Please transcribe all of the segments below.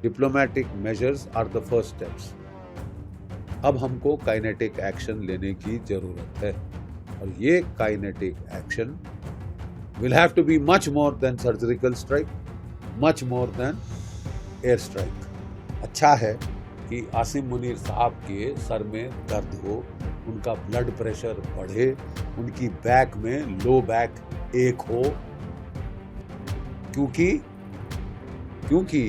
Diplomatic measures are the first steps. अब हमको kinetic action लेने की जरूरत है, और ये kinetic action will have to be much more than surgical strike, much more than air strike. अच्छा है कि आसिम मुनीर साहब के सर में दर्द हो, उनका ब्लड प्रेशर बढ़े, उनकी बैक में लो बैक एक हो, क्योंकि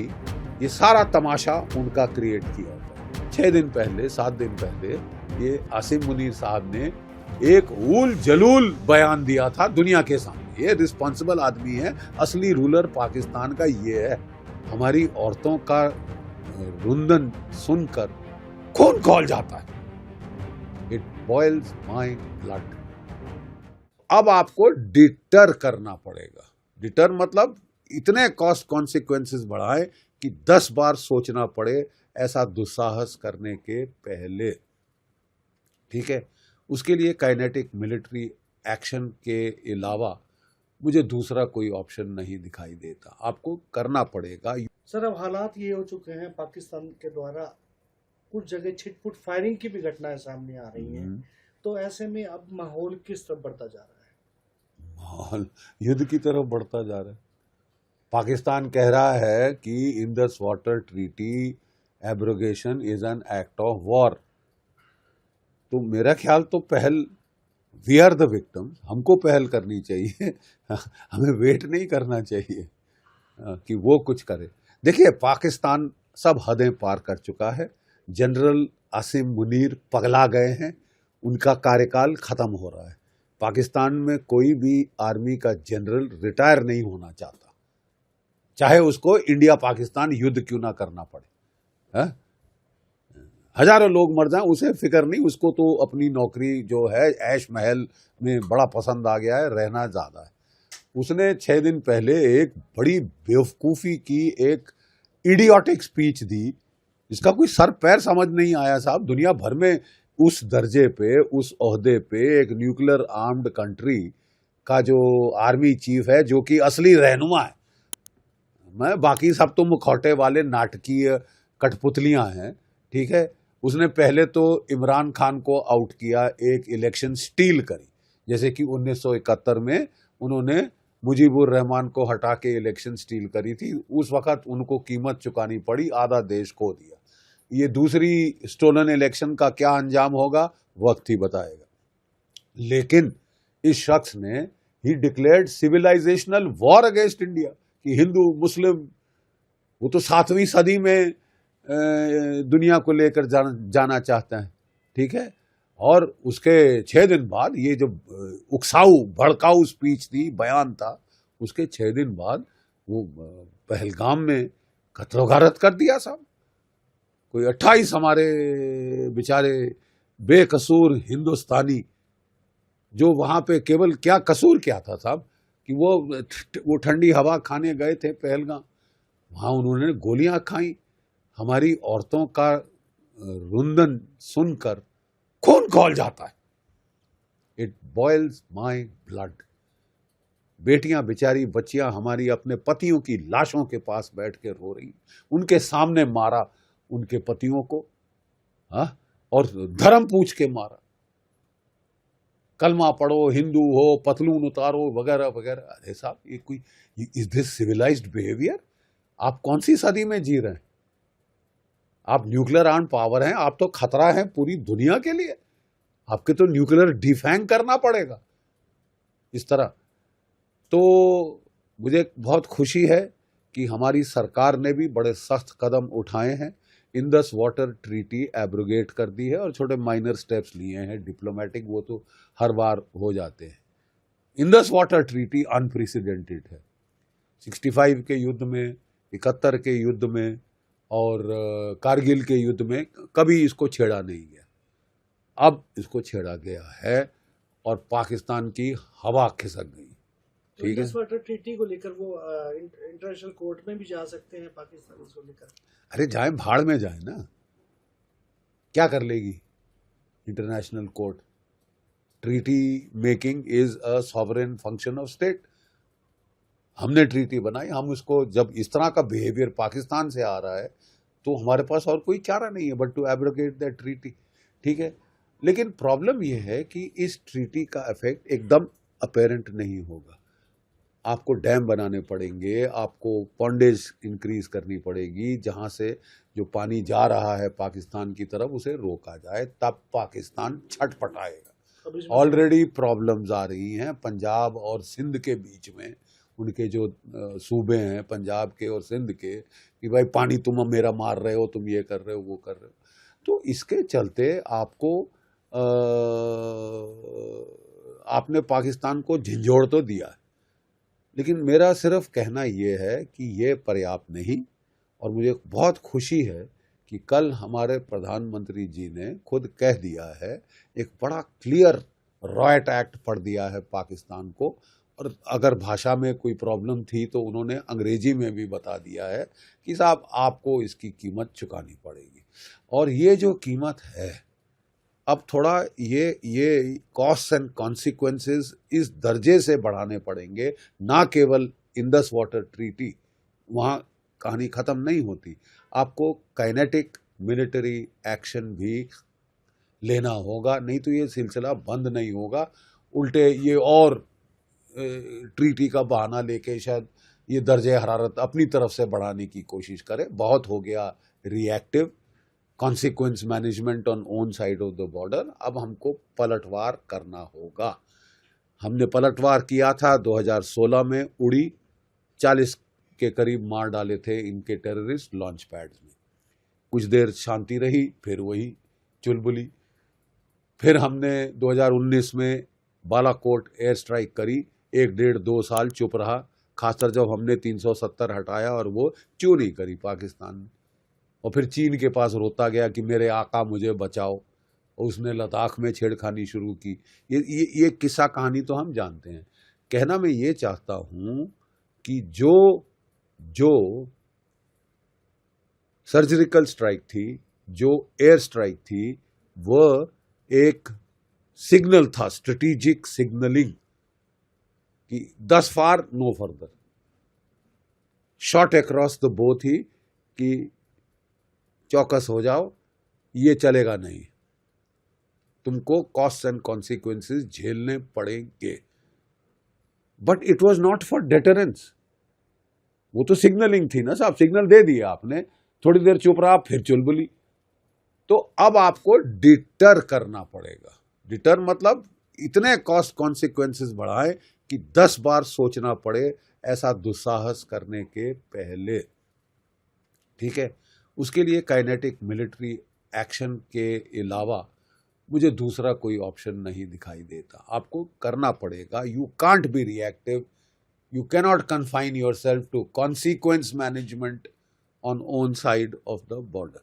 ये सारा तमाशा उनका क्रिएट किया होता है। 6 दिन पहले 7 दिन पहले ये आसिम मुनीर साहब ने एक उल जलूल बयान दिया था दुनिया के सामने। ये रिस्पॉन्सिबल आदमी है, असली रूलर पाकिस्तान का ये है। हमारी औरतों का रुंदन सुनकर खून खौल जाता है। It boils my blood. अब आपको डिटर करना पड़ेगा। डिटर मतलब इतने कॉस्ट कॉन्सिक्वेंसेस बढ़ाए कि 10 बार सोचना पड़े ऐसा दुस्साहस करने के पहले। ठीक है, उसके लिए काइनेटिक मिलिट्री एक्शन के अलावा मुझे दूसरा कोई ऑप्शन नहीं दिखाई देता। आपको करना पड़ेगा। सर, अब हालात ये हो चुके हैं, पाकिस्तान के द्वारा कुछ जगह छिटपुट फायरिंग की भी घटनाएं सामने आ रही हैं, तो ऐसे में अब माहौल किस तरफ बढ़ता जा रहा है? माहौल युद्ध की तरफ बढ़ता जा रहा है। पाकिस्तान कह रहा है कि Indus water treaty abrogation is an act of war. तो मेरा ख्याल तो पहल, वी आर द विक्टिम, हमको पहल करनी चाहिए। हमें वेट नहीं करना चाहिए कि वो कुछ करे। देखिए, पाकिस्तान सब हदें पार कर चुका है। जनरल आसिम मुनीर पगला गए हैं, उनका कार्यकाल खत्म हो रहा है। पाकिस्तान में कोई भी आर्मी का जनरल रिटायर नहीं होना चाहता, चाहे उसको इंडिया पाकिस्तान युद्ध क्यों ना करना पड़े। है? हजारों लोग मर जाएं उसे फिक्र नहीं, उसको तो अपनी नौकरी जो है ऐश महल में बड़ा पसंद आ गया है, रहना ज्यादा है। उसने 6 दिन पहले एक बड़ी बेवकूफी की, एक इडियोटिक स्पीच दी जिसका कोई सर पैर समझ नहीं आया। साहब, दुनिया भर में उस दर्जे पे, उस ओहदे पे एक न्यूक्लियर आर्म्ड कंट्री का जो आर्मी चीफ है, जो कि असली रहनुमा है, मैं बाकी सब तो मुखौटे वाले नाटकीय कठपुतलियां हैं। ठीक है, उसने पहले तो इमरान खान को आउट किया, एक इलेक्शन स्टील करी, जैसे कि 1971 में उन्होंने मुजीबुर रहमान को हटा के इलेक्शन स्टील करी थी। उस वक्त उनको कीमत चुकानी पड़ी, आधा देश खो दिया। ये दूसरी स्टोलन इलेक्शन का क्या अंजाम होगा वक्त ही बताएगा। लेकिन इस शख्स ने ही declared civilisational war against India कि हिंदू मुस्लिम, वो तो 7वीं सदी में दुनिया को लेकर जाना चाहता है। ठीक है, और उसके 6 दिन बाद ये जो उकसाऊ भड़काऊ स्पीच थी, बयान था, उसके 6 दिन बाद वो पहलगाम में कत्लो गारत कर दिया। साहब, कोई 28 हमारे बेचारे बेकसूर हिंदुस्तानी, जो वहां पे केवल क्या कसूर क्या था साहब कि वो ठंडी हवा खाने गए थे पहलगाम, वहां उन्होंने गोलियां खाई। हमारी औरतों का रुंदन सुनकर खून खौल जाता है। It boils my blood. बेटियां, बेचारी बच्चियां हमारी अपने पतियों की लाशों के पास बैठ के रो रही, उनके सामने मारा उनके पतियों को, और धर्म पूछ के मारा। कलमा पढ़ो, हिंदू हो, पतलून उतारो, वगैरह वगैरह। अरे साहब, ये कोई, इज दिस सिविलाइज्ड बिहेवियर? आप कौन सी सदी में जी रहे हैं? आप न्यूक्लियर आर्म पावर हैं, आप तो खतरा है पूरी दुनिया के लिए। आपके तो न्यूक्लियर डिफैंग करना पड़ेगा इस तरह। तो मुझे बहुत खुशी है कि हमारी सरकार ने भी बड़े सख्त कदम उठाए हैं, इंडस वाटर ट्रीटी एब्रोगेट कर दी है, और छोटे माइनर स्टेप्स लिए हैं डिप्लोमेटिक, वो तो हर बार हो जाते हैं। इंडस वाटर ट्रीटी अनप्रेसिडेंटेड है। 65 के युद्ध में, 71 के युद्ध में और कारगिल के युद्ध में कभी इसको छेड़ा नहीं गया। अब इसको छेड़ा गया है और पाकिस्तान की हवा खिसक गई। ठीक है, इंडस वाटर ट्रीटी को लेकर वो इंटरनेशनल कोर्ट में भी जा सकते हैं पाकिस्तान इसको लेकर। अरे जाए, भाड़ में जाए ना, क्या कर लेगी international court? Treaty making is a sovereign function of state. हमने ट्रीटी बनाई, हम उसको, जब इस तरह का बिहेवियर पाकिस्तान से आ रहा है तो हमारे पास और कोई चारा नहीं है but to abrogate that treaty, ठीक है। लेकिन प्रॉब्लम यह है कि इस ट्रीटी का इफेक्ट एकदम अपेरेंट नहीं होगा। आपको डैम बनाने पड़ेंगे, आपको पॉन्डेज इंक्रीज करनी पड़ेगी, जहां से जो पानी जा रहा है पाकिस्तान की तरफ उसे रोका जाए, तब पाकिस्तान छटपटाएगा। अब इसमें ऑलरेडी प्रॉब्लम्स आ रही हैं पंजाब और सिंध के बीच में, उनके जो सूबे हैं पंजाब के और सिंध के, कि भाई पानी तुम मेरा मार रहे हो, तुम ये कर रहे हो, वो कर रहे हो। तो इसके चलते आपको आपने पाकिस्तान को झंझोड़ तो दिया है, लेकिन मेरा सिर्फ कहना ये है कि ये पर्याप्त नहीं। और मुझे बहुत खुशी है कि कल हमारे प्रधानमंत्री जी ने खुद कह दिया है, एक बड़ा क्लियर रॉयट एक्ट पढ़ दिया है पाकिस्तान को, और अगर भाषा में कोई प्रॉब्लम थी तो उन्होंने अंग्रेजी में भी बता दिया है कि साहब आपको इसकी कीमत चुकानी पड़ेगी। और ये जो कीमत है, अब थोड़ा ये कॉस्ट एंड कॉन्सिक्वेंसेस इस दर्जे से बढ़ाने पड़ेंगे, ना केवल इंडस वाटर ट्रीटी, वहाँ कहानी ख़त्म नहीं होती। आपको काइनेटिक मिलिट्री एक्शन भी लेना होगा, नहीं तो ये सिलसिला बंद नहीं होगा। उल्टे ये और ट्रीटी का बहाना लेके शायद ये दर्जे हरारत अपनी तरफ से बढ़ाने की कोशिश करे। बहुत हो गया reactive, consequence management on own side of the border. अब हमको पलटवार करना होगा। हमने पलटवार किया था 2016 में, उड़ी 40 के करीब मार डाले थे इनके टेररिस्ट लॉन्च पैड्स में। कुछ देर शांति रही, फिर वही चुलबुली। फिर हमने 2019 में बालाकोट एयर स्ट्राइक करी, 1-1.5-2 साल चुप रहा, खासकर जब हमने 370 हटाया और वो क्यों नहीं करी पाकिस्तान ने। और फिर चीन के पास रोता गया कि मेरे आका मुझे बचाओ, और उसने लद्दाख में छेड़खानी शुरू की। ये किस्सा कहानी तो हम जानते हैं। कहना मैं ये चाहता हूं कि जो सर्जिकल स्ट्राइक थी, जो एयर स्ट्राइक थी, वह एक सिग्नल था, स्ट्रेटेजिक सिग्नलिंग, कि thus far no further, shot across the bow थी कि चौकस हो जाओ, ये चलेगा नहीं, तुमको कॉस्ट एंड कॉन्सिक्वेंसेस झेलने पड़ेंगे। But it was not for deterrence, वो तो सिग्नलिंग थी ना साहब, सिग्नल दे दिया आपने, थोड़ी देर चुप रहा, फिर चुलबुली। तो अब आपको डिटर करना पड़ेगा। डिटर मतलब इतने कॉस्ट कॉन्सिक्वेंसेस बढ़ाए कि 10 बार सोचना पड़े ऐसा दुस्साहस करने के पहले, ठीक है। उसके लिए काइनेटिक मिलिट्री एक्शन के अलावा मुझे दूसरा कोई ऑप्शन नहीं दिखाई देता। आपको करना पड़ेगा, you can't be reactive, you cannot confine yourself to consequence management on own side of the border.